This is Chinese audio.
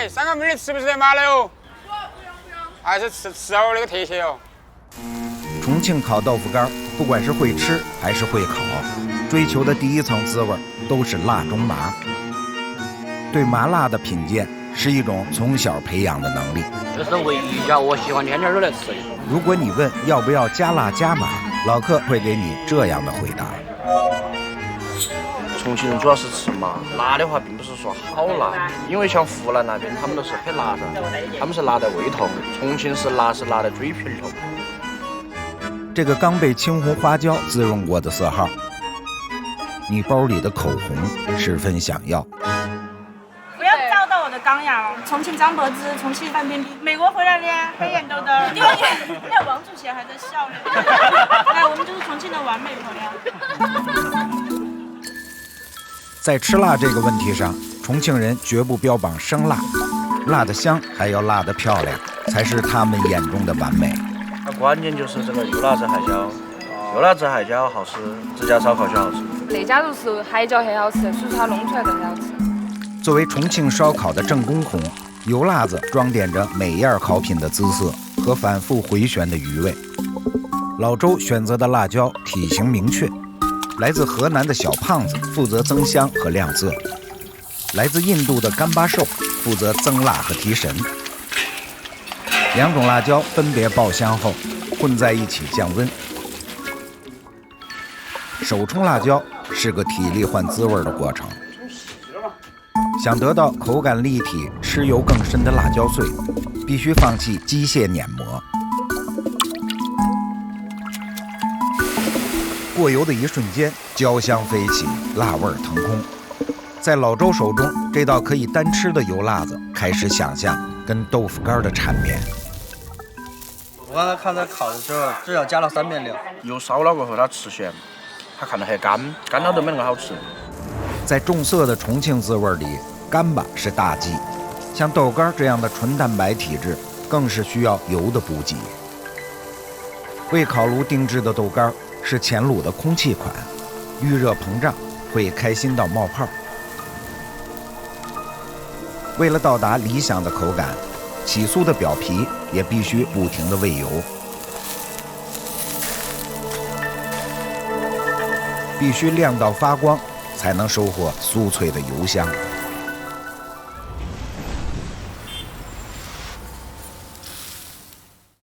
哎，3个妹儿吃不吃得麻了哟？还是吃好那个特写哦。重庆烤豆腐干，不管是会吃还是会烤，追求的第一层滋味都是辣中麻。对麻辣的品鉴是一种从小培养的能力。这是唯一一家我喜欢天天都来吃的。如果你问要不要加辣加麻，老客会给你这样的回答。重庆人主要是吃麻，辣的话并不是说好辣，因为像湖南那边他们都是很辣的，他们是辣在胃痛，重庆是辣在嘴皮痛。这个刚被青红花椒滋润过的色号，你包里的口红十分想要。不要照到我的钢牙，重庆张柏芝，重庆范冰冰，美国回来的黑眼豆豆，因为王祖贤还在笑呢。哎，我们就是重庆的完美朋友。在吃辣这个问题上，重庆人绝不标榜生辣，辣得香还要辣得漂亮，才是他们眼中的完美。关键就是这个油辣子海椒，油辣子海椒好吃，自家烧烤就好吃。再加入是海椒很好吃，所以说它弄出来更好吃。作为重庆烧烤的正宫红，油辣子装点着每样烤品的姿色和反复回旋的余味。老周选择的辣椒体型明确，来自河南的小胖子负责增香和亮色，来自印度的干巴兽负责增辣和提神。两种辣椒分别爆香后混在一起降温。手冲辣椒是个体力换滋味的过程，想得到口感立体、吃油更深的辣椒碎，必须放弃机械碾磨。过油的一瞬间，焦香飞起，辣味腾空。在老周手中，这道可以单吃的油辣子开始想象跟豆腐干的缠绵。我刚才看在烤的时候，至少加了3遍料。油烧了过后，它吃咸，它看着很干，干了都没那么好吃。在重色的重庆滋味里，干巴是大忌。像豆干这样的纯蛋白体质，更是需要油的补给。为烤炉定制的豆干是前卤的空气款，遇热膨胀会开心到冒泡。为了到达理想的口感，起酥的表皮也必须不停地喂油，必须亮到发光，才能收获酥脆的油香。